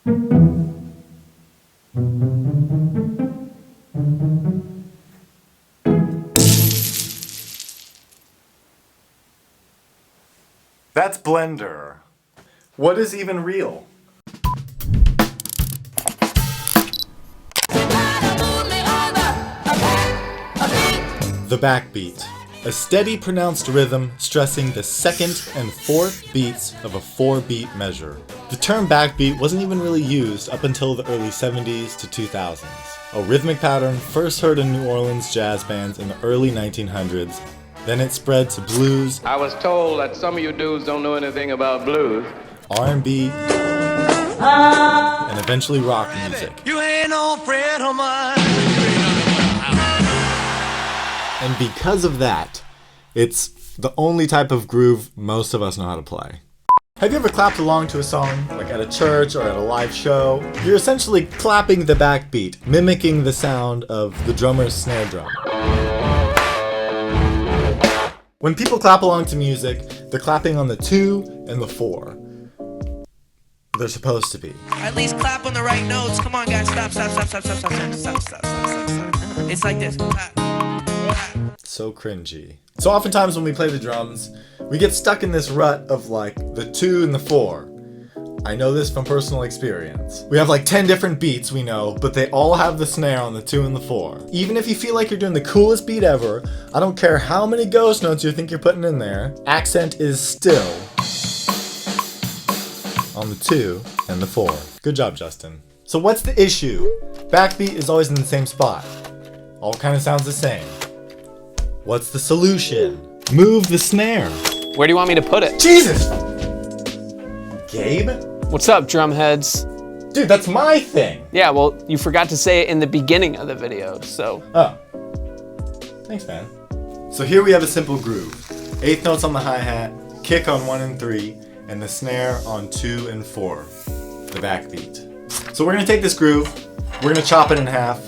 That's Blender. What is even real? The backbeat. A steady pronounced rhythm stressing the second and fourth beats of a 4-beat measure. The term backbeat wasn't even really used up until the early 70s to 2000s. A rhythmic pattern first heard in New Orleans jazz bands in the early 1900s. Then it spread to blues. I was told that some of you dudes don't know anything about blues. R&B, and eventually rock music. You ain't no friend of mine. And because of that, it's the only type of groove most of us know how to play. Have you ever clapped along to a song, like at a church or at a live show? You're essentially clapping the backbeat, mimicking the sound of the drummer's snare drum. When people clap along to music, they're clapping on the 2 and the 4. They're supposed to be. At least clap on the right notes. Come on, guys. Stop. It's like this. Clap. So cringy. So oftentimes when we play the drums, we get stuck in this rut of like the 2 and the 4. I know this from personal experience. We have like 10 different beats we know, but they all have the snare on the 2 and the 4. Even if you feel like you're doing the coolest beat ever, I don't care how many ghost notes you think you're putting in there, accent is still on the 2 and the 4. Good job, Justin. So what's the issue? Backbeat is always in the same spot. All kind of sounds the same. What's the solution? Move the snare. Where do you want me to put it? Jesus! Gabe? What's up, drumheads? Dude, that's my thing. Yeah, well, you forgot to say it in the beginning of the video, so. Oh. Thanks, man. So here we have a simple groove. 8th notes on the hi-hat, kick on 1 and 3, and the snare on 2 and 4. The backbeat. So we're gonna take this groove, we're gonna chop it in half,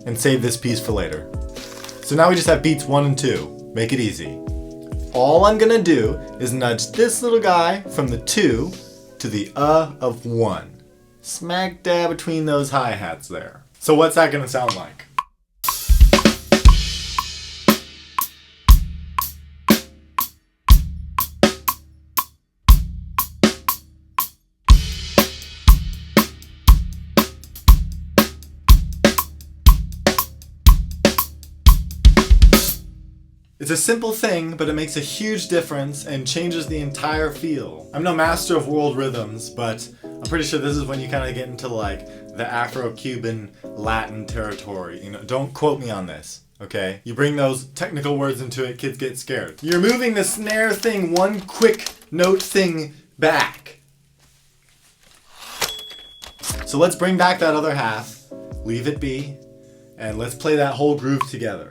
and save this piece for later. So now we just have beats 1 and 2. Make it easy. All I'm gonna do is nudge this little guy from the 2 to the of 1. Smack dab between those hi-hats there. So what's that gonna sound like? It's a simple thing, but it makes a huge difference and changes the entire feel. I'm no master of world rhythms, but I'm pretty sure this is when you kind of get into like the Afro-Cuban Latin territory. You know, don't quote me on this, okay? You bring those technical words into it, kids get scared. You're moving the snare thing one quick note thing back. So let's bring back that other half, leave it be, and let's play that whole groove together.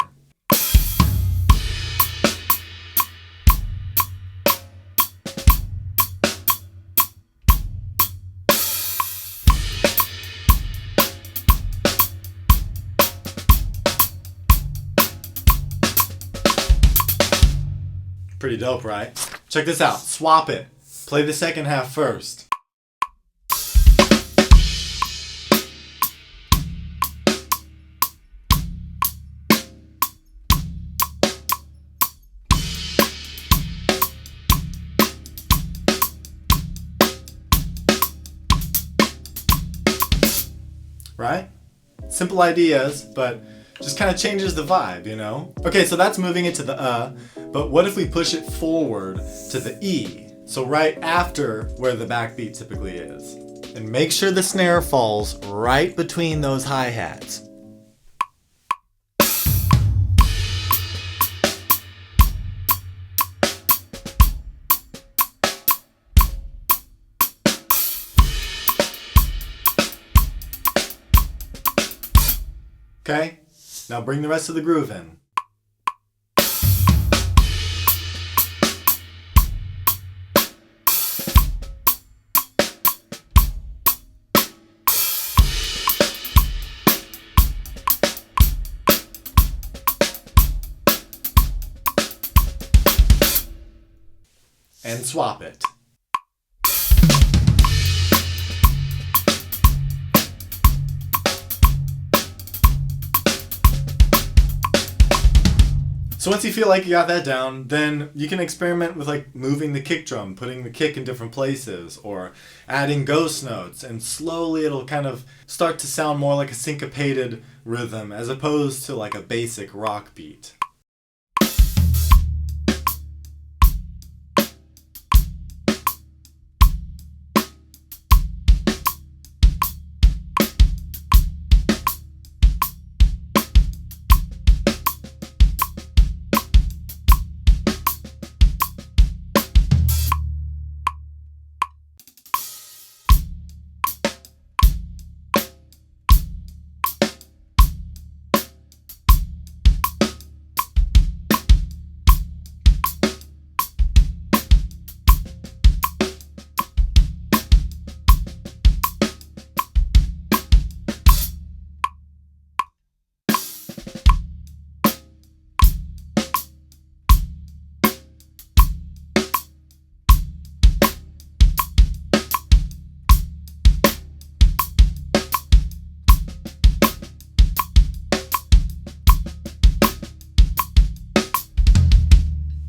Pretty dope, right? Check this out. Swap it. Play the second half first. Right? Simple ideas, but just kind of changes the vibe, you know? Okay, so that's moving it to the but what if we push it forward to the E? So right after where the backbeat typically is. And make sure the snare falls right between those hi-hats. Okay, now bring the rest of the groove in. And swap it. So once you feel like you got that down, then you can experiment with like moving the kick drum, putting the kick in different places, or adding ghost notes, and slowly it'll kind of start to sound more like a syncopated rhythm as opposed to like a basic rock beat.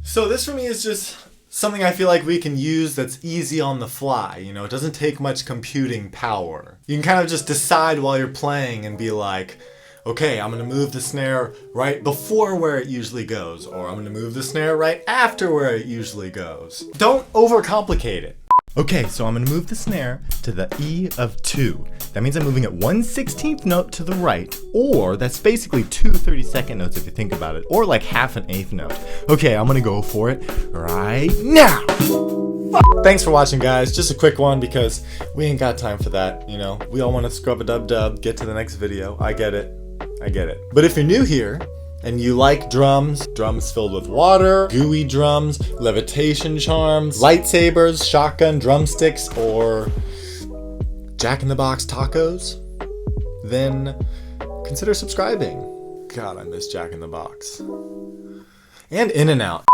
So this for me is just something I feel like we can use that's easy on the fly. You know, it doesn't take much computing power. You can kind of just decide while you're playing and be like, okay, I'm gonna move the snare right before where it usually goes, or I'm gonna move the snare right after where it usually goes. Don't overcomplicate it. Okay, so I'm gonna move the snare to the E of 2. That means I'm moving it 1/16th note to the right, or that's basically 2 32nd notes if you think about it, or like half an eighth note. Okay, I'm gonna go for it right now. Thanks for watching, guys. Just a quick one because we ain't got time for that, you know. We all want to scrub-a-dub-dub, get to the next video. I get it. But if you're new here, and you like drums filled with water, gooey drums, levitation charms, lightsabers, shotgun drumsticks, or Jack-in-the-Box tacos, then consider subscribing. God, I miss Jack-in-the-Box. And In-N-Out.